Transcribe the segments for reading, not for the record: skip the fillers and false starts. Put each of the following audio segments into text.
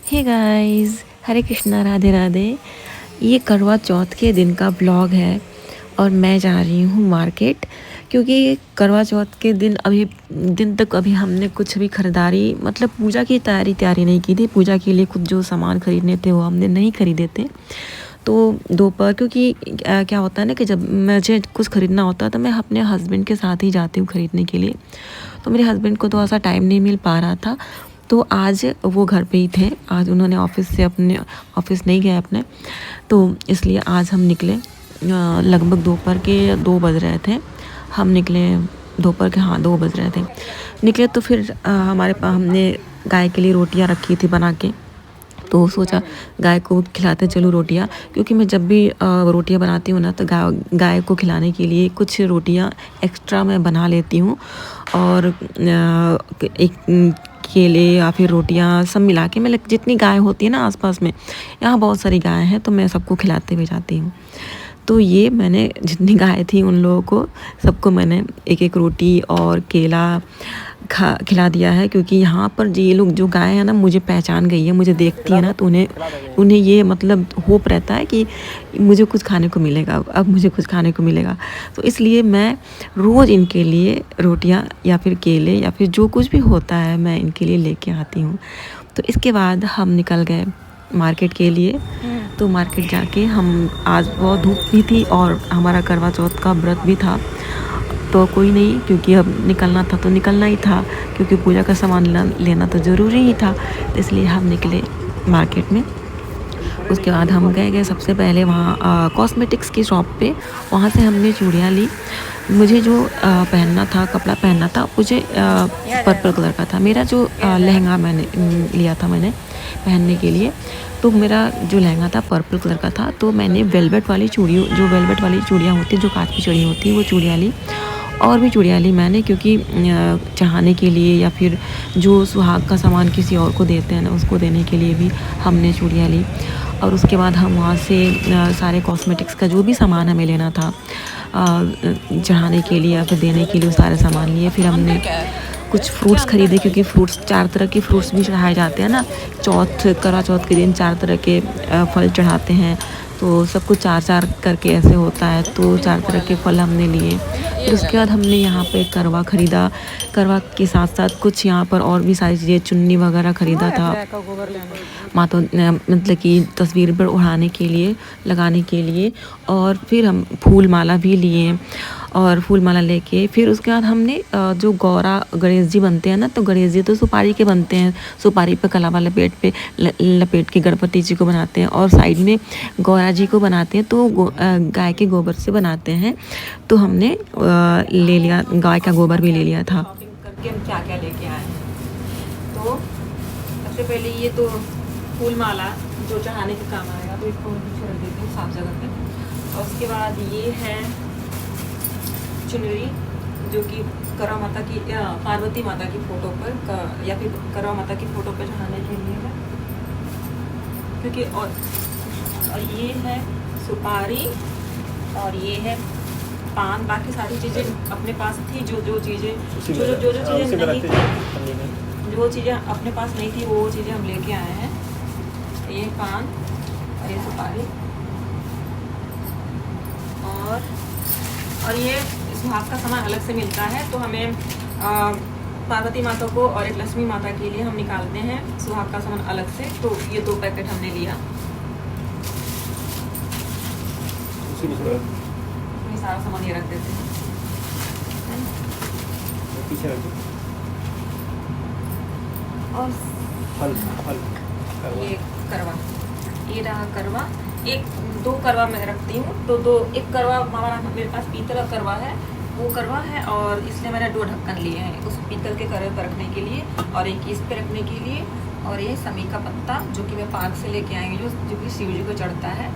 Hey guys, हरे कृष्णा, राधे राधे। ये करवा चौथ के दिन का ब्लॉग है और मैं जा रही हूँ मार्केट, क्योंकि करवा चौथ के दिन तक अभी हमने कुछ भी ख़रीदारी मतलब पूजा की तैयारी नहीं की थी। पूजा के लिए कुछ जो सामान ख़रीदने थे वो हमने नहीं ख़रीदे थे। तो दोपहर, क्योंकि क्या होता है ना कि जब मुझे कुछ ख़रीदना होता है तो मैं अपने हस्बैंड के साथ ही जाती हूँ ख़रीदने के लिए। तो मेरे हस्बैंड को थोड़ा सा टाइम नहीं मिल पा रहा था, तो आज वो घर पे ही थे। आज उन्होंने ऑफिस नहीं गए अपने, तो इसलिए आज हम निकले। लगभग दोपहर के 2 बज रहे थे। हम निकले दोपहर के, हाँ 2 बज रहे थे। निकले तो फिर हमने गाय के लिए रोटियां रखी थी बना के, तो सोचा गाय को खिलाते चलूँ रोटियां, क्योंकि मैं जब भी रोटियां बनाती हूँ ना तो गाय को खिलाने के लिए कुछ रोटियां एक्स्ट्रा मैं बना लेती हूँ। और एक केले या फिर रोटियां सब मिला के, मैं जितनी गाय होती है ना आसपास में, यहाँ बहुत सारी गाय हैं, तो मैं सबको खिलाते हुए जाती हूँ। तो ये मैंने जितनी गाय थी उन लोगों को सबको मैंने एक एक रोटी और केला खिला दिया है, क्योंकि यहाँ पर ये लोग जो गाय है ना मुझे पहचान गई है, मुझे देखती है ना, तो उन्हें ये मतलब होप रहता है कि मुझे कुछ खाने को मिलेगा, अब मुझे कुछ खाने को मिलेगा। तो इसलिए मैं रोज़ इनके लिए रोटियाँ या फिर केले या फिर जो कुछ भी होता है मैं इनके लिए लेके आती हूँ। तो इसके बाद हम निकल गए मार्केट के लिए। तो मार्केट जाके हम, आज बहुत धूप भी थी और हमारा करवा चौथ का व्रत भी था, तो कोई नहीं, क्योंकि अब निकलना था तो निकलना ही था, क्योंकि पूजा का सामान लेना तो ज़रूरी ही था। तो इसलिए हम निकले मार्केट में। उसके बाद हम गए सबसे पहले वहाँ कॉस्मेटिक्स की शॉप पे। वहाँ से हमने चूड़ियाँ ली। मुझे जो पहनना था, कपड़ा पहनना था, मुझे पर्पल कलर का था। मेरा जो लहंगा मैंने लिया था मैंने पहनने के लिए, तो मेरा जो लहंगा था पर्पल कलर का था। तो मैंने वेलवेट वाली चूड़ियाँ होती हैं, जो कांच की चूड़ियाँ होती हैं, वो चूड़ियाँ ली। और भी चूड़ियाँ ली मैंने, क्योंकि चढ़ाने के लिए या फिर जो सुहाग का सामान किसी और को देते हैं ना, उसको देने के लिए भी हमने चूड़ियाँ ली। और उसके बाद हम वहाँ से सारे कॉस्मेटिक्स का जो भी सामान हमें लेना था चढ़ाने के लिए या फिर देने के लिए, वो सारे सामान लिए। फिर हमने कुछ फ्रूट्स खरीदे, क्योंकि फ्रूट्स 4 तरह के फ्रूट्स भी चढ़ाए जाते हैं ना। करवा चौथ के दिन 4 तरह के फल चढ़ाते हैं, तो सब कुछ 4-4 करके ऐसे होता है, तो 4 तरह के फल हमने लिए। फिर उसके बाद हमने यहाँ पे करवा ख़रीदा। करवा के साथ साथ कुछ यहाँ पर और भी सारी चीज़ें, चुन्नी वगैरह ख़रीदा था माता, मतलब कि तस्वीर पर ओढ़ाने के लिए, लगाने के लिए। और फिर हम फूल माला भी लिए, और फूल माला लेके फिर उसके बाद हमने जो गणेश जी बनते हैं ना, तो गणेश जी तो सुपारी के बनते हैं। सुपारी पे कलावा लपेट के गणपति जी को बनाते हैं, और साइड में गौरा जी को बनाते हैं, तो गाय के गोबर से बनाते हैं। तो हमने ले लिया, गाय का गोबर भी ले लिया था। करके हम क्या क्या लेके आए हैं, तो सबसे पहले ये तो फूल माला जो चढ़ाने के काम आएगा, तो इसको पीछे रख देती हूँ साफ जगह पे। और उसके बाद ये है चुनरी, जो कि करवा माता की, पार्वती माता की फ़ोटो पर या फिर करवा माता की फ़ोटो पर चढ़ाने के लिए है, क्योंकि और ये है सुपारी, और ये है पान। बाकी सारी चीज़ें अपने पास थी, जो चीज़ें अपने पास नहीं थी, वो चीज़ें हम लेके आए हैं। ये पान और ये सुपारी, और ये सुहाग का सामान अलग से मिलता है। तो हमें पार्वती माता को और एक लक्ष्मी माता के लिए हम निकालते हैं सुहाग का सामान अलग से, तो ये 2 पैकेट हमने लिया। ये सारा सामान ये रख देते हैं, और ये करवा, ये रहा करवा। 1-2 करवा मैं रखती हूँ, तो एक करवा हमारा, मेरे पास पीतल का करवा है, वो करवा है, और इसलिए मैंने 2 ढक्कन लिए हैं उस पीतल के करवे पर रखने के लिए, और एक इस पे रखने के लिए। और ये समी का पत्ता, जो कि मैं पार्क से लेके आई हूँ, जो कि शिव जी को चढ़ता है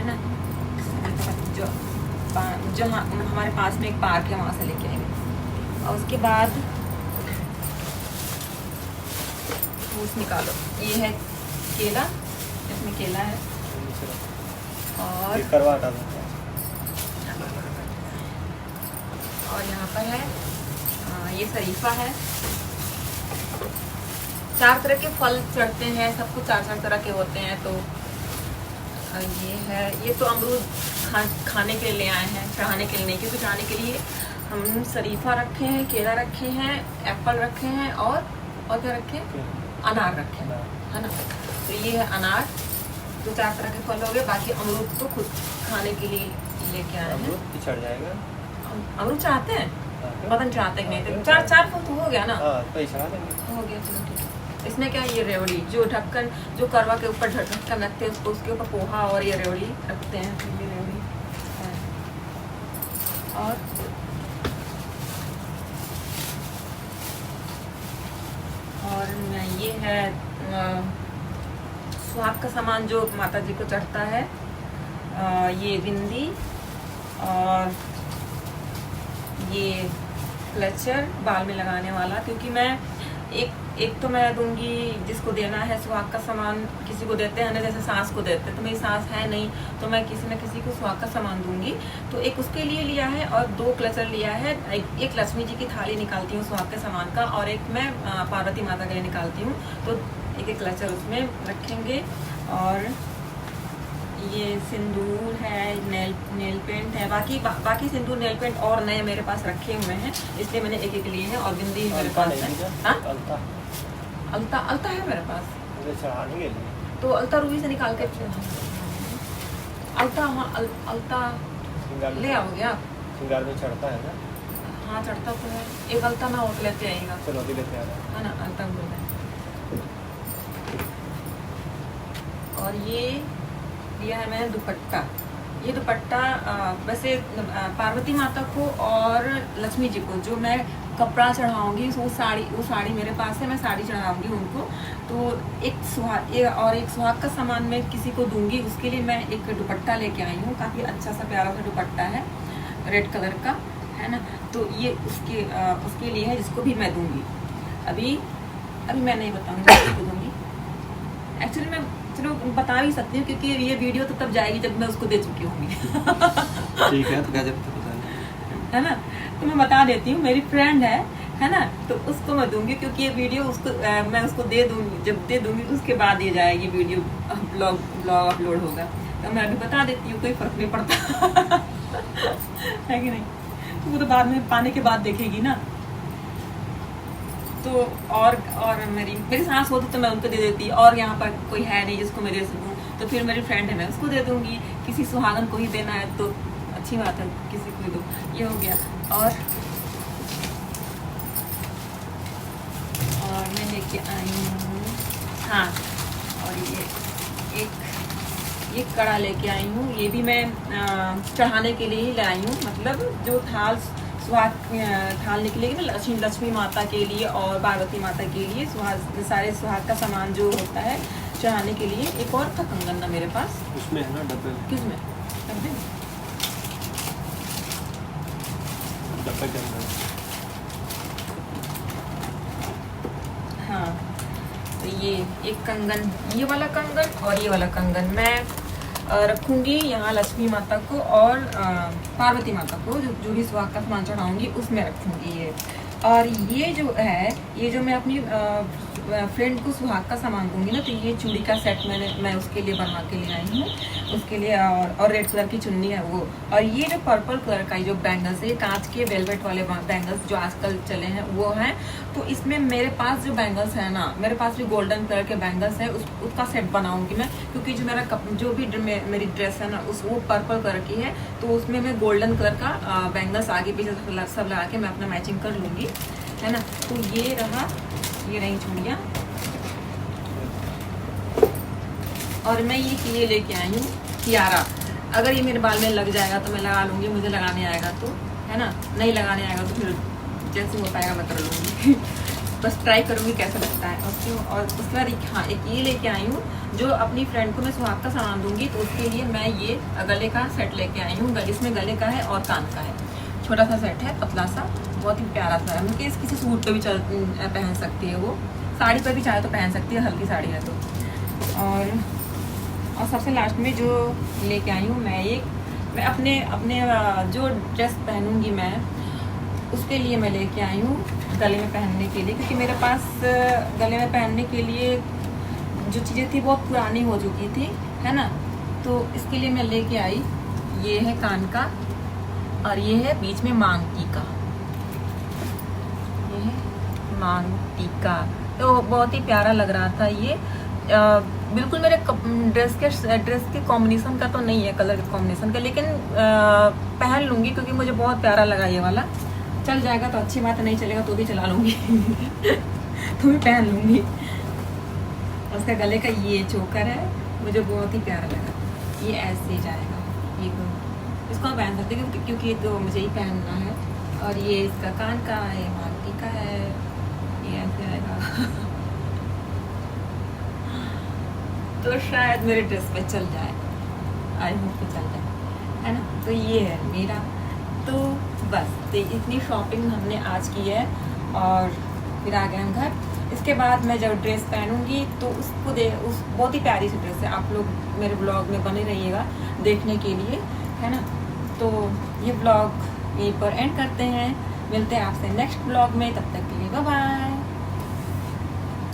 ना। जो हमारे पास में एक पार्क है, वहाँ से लेके आएंगे। और उसके बाद फूस निकालो, ये है केला, इसमें केला है, और यहाँ पर है ये शरीफा है, 4 तरह के फल चढ़ते हैं, सबको 4-4 तरह के होते हैं। तो ये है, ये तो अमरूद खाने के लिए ले आए हैं, चढ़ाने के लिए नहीं, क्योंकि चढ़ाने के लिए हम शरीफा रखे हैं, केला रखे हैं, एप्पल रखे हैं और क्या रखे हैं, अनार रखे हैं, है ना। तो ये है अनार, तो 4 तरह के फल हो गए। बाकी अमरूद तो खुद खाने के लिए लेके आए हैं। चढ़ जाएगा, अमरूद चाहते हैं, बदन चाहते हैं नहीं, 4 फल तो हो गया ना, तो चढ़ा देंगे, हो गया। चलो ठीक है। इसमें क्या है, ये रेवड़ी जो ढक्कन, जो करवा के ऊपर ढक्कन रखते हैं, उसको उसके ऊपर पोहा और ये रेवड़ी रखते हैं, तो ये रेवड़ी है। और ये है सुहाग का सामान जो माता जी को चढ़ता है, ये बिंदी और ये क्लचर बाल में लगाने वाला, क्योंकि मैं एक तो मैं दूंगी जिसको देना है सुहाग का सामान, किसी को देते हैं ना, जैसे सास को देते हैं, तो मेरी सास है नहीं, तो मैं किसी न किसी को सुहाग का सामान दूंगी। तो एक उसके लिए लिया है और 2 क्लचर लिया है। एक लक्ष्मी जी की थाली निकालती हूँ सुहाग के सामान का, और एक मैं पार्वती माता के लिए निकालती हूँ, तो एक क्लचर उसमें रखेंगे। और ये सिंदूर है, नेल पेंट है, बाकी सिंदूर नेल पेंट और नए मेरे पास रखे हुए हैं, इसलिए मैंने एक लिए हैं। और बिंदी मेरे पास है, अलता है मेरे पास, तो अलता रूबी से निकाल के अलता, हाँ अलता ले आओगे आप, श्रृंगार में चढ़ता है ना। हाँ चढ़ता तो है, एक अलता ना और लेते आएगा, चलो अभी लेते आ रहे हैं, है ना, अलता बोल रहे। और ये लिया है मैंने दुपट्टा। ये दुपट्टा वैसे पार्वती माता को और लक्ष्मी जी को जो मैं कपड़ा चढ़ाऊंगी, वो साड़ी मेरे पास है, मैं साड़ी चढ़ाऊंगी उनको। तो एक सुहाग का सामान मैं किसी को दूंगी, उसके लिए मैं एक दुपट्टा लेके आई हूँ, काफ़ी अच्छा सा प्यारा सा दुपट्टा है, रेड कलर का, है ना। तो ये उसके लिए है, जिसको भी मैं दूंगी। अभी मैं नहीं बताऊंगी किसको दूंगी, एक्चुअली मैं चलो बता भी सकती हूँ, क्योंकि ये वीडियो तो तब जाएगी जब मैं उसको दे चुकी होंगी। ठीक है, तो क्या जब तक बता, है ना, तो मैं बता देती हूँ, मेरी फ्रेंड है ना, तो उसको मैं दूंगी, क्योंकि ये वीडियो उसको मैं उसको दे दूंगी, जब दे दूंगी उसके बाद ये जाएगी वीडियो, ब्लॉग अपलोड होगा। तो मैं अभी बता देती हूँ, कोई फर्क नहीं पड़ता। है कि नहीं, तो वो तो बाद में पाने के बाद देखेगी ना। तो और मेरी सास होती तो मैं उनको दे देती, और यहाँ पर कोई है नहीं जिसको मैं दे सकूँ, तो फिर मेरी फ्रेंड है, मैं उसको दे दूँगी। किसी सुहागन को ही देना है तो अच्छी बात है, किसी को दो, ये हो गया। और मैं लेके आई हूँ, हाँ, और ये कड़ा लेके आई हूँ, ये भी मैं चढ़ाने के लिए ही लाई हूँ, मतलब जो थाल निकलेगी ना लक्ष्मी माता के लिए और पार्वती माता के लिए, सारे सुहाग का सामान जो होता है चढ़ाने के लिए। एक और था कंगन ना मेरे पास, उसमें है ना डब्बे, किसमें डब्बे के अंदर, हाँ। तो ये एक कंगन, ये वाला कंगन और ये वाला कंगन मैं रखूंगी यहाँ लक्ष्मी माता को और पार्वती माता को, जो भी सुहाग का सामान चढ़ाऊंगी उसमें रखूंगी ये। और ये जो है, ये जो मैं अपनी फ्रेंड को सुहाग का सामान दूंगी ना, तो ये चूड़ी का सेट मैं उसके लिए बनवा के ले आई हूँ, उसके लिए। और रेड कलर की चुन्नी है वो। और ये जो पर्पल कलर का जो बैंगल्स है, कांच के वेलवेट वाले बैंगल्स जो आजकल चले हैं वो हैं। तो इसमें मेरे पास जो बैंगल्स है ना, मेरे पास भी गोल्डन कलर के बैंगल्स है, उसका सेट बनाऊंगी मैं, क्योंकि जो जो भी मेरी ड्रेस है ना वो पर्पल कलर की है, तो उसमें मैं गोल्डन कलर का बैंगल्स आगे पीछे सब लगा के मैं अपना मैचिंग कर लूँगी, है ना। तो ये रही चूड़ियाँ। और मैं ये लेके आई हूँ तियारा। अगर ये मेरे बाल में लग जाएगा तो मैं लगा लूँगी, मुझे लगाने आएगा तो, है ना, नहीं लगाने आएगा तो फिर जैसे हो पाएगा मैं कर लूँगी। बस ट्राई करूँगी कैसा लगता है। और उसके बाद हाँ, एक ये लेके आई हूँ जो अपनी फ्रेंड को मैं सुहाग का सामान दूंगी, तो उसके लिए मैं ये गले का सेट लेके आई हूँ। इसमें गले का है और कान का है, छोटा सा सेट है, पतला सा, बहुत ही प्यारा सा है। मतलब किसी सूट पे भी पहन सकती है, वो साड़ी पर भी चाहे तो पहन सकती है, हल्की साड़ी है तो। और सबसे लास्ट में जो लेके आई हूँ मैं अपने जो ड्रेस पहनूंगी मैं, उसके लिए मैं लेके आई हूँ गले में पहनने के लिए, क्योंकि मेरे पास गले में पहनने के लिए जो चीज़ें थी बहुत पुरानी हो चुकी थी, है ना। तो इसके लिए मैं लेके आई, ये है कान का और ये है बीच में मांग टीका, ये है मांग टीका। तो बहुत ही प्यारा लग रहा था ये। बिल्कुल मेरे ड्रेस के कॉम्बिनेशन का तो नहीं है, कलर कॉम्बिनेशन का, लेकिन पहन लूँगी क्योंकि मुझे बहुत प्यारा लगा ये वाला। चल जाएगा तो अच्छी बात है, नहीं चलेगा तो भी चला लूँगी तो भी पहन लूँगी। उसका गले का ये चोकर है, मुझे बहुत ही प्यारा लगा। ये ऐसे जाएगा, ये इसको पहन सकते हैं क्योंकि तो मुझे ही पहनना है। और ये इसका कान का है, मांगटी का है, ये ऐसे आएगा तो शायद मेरे ड्रेस पे चल जाए, आई होप पे चल जाए, है ना। तो ये है मेरा। तो बस तो इतनी शॉपिंग हमने आज की है और फिर आ गए हम घर। इसके बाद मैं जब ड्रेस पहनूंगी तो उसको उस बहुत ही प्यारी सी ड्रेस है, आप लोग मेरे ब्लॉग में बने रहिएगा देखने के लिए, है ना। तो ये ब्लॉग यहीं पर एंड करते हैं, मिलते हैं आपसे नेक्स्ट ब्लॉग में, तब तक के लिए बाय बाय।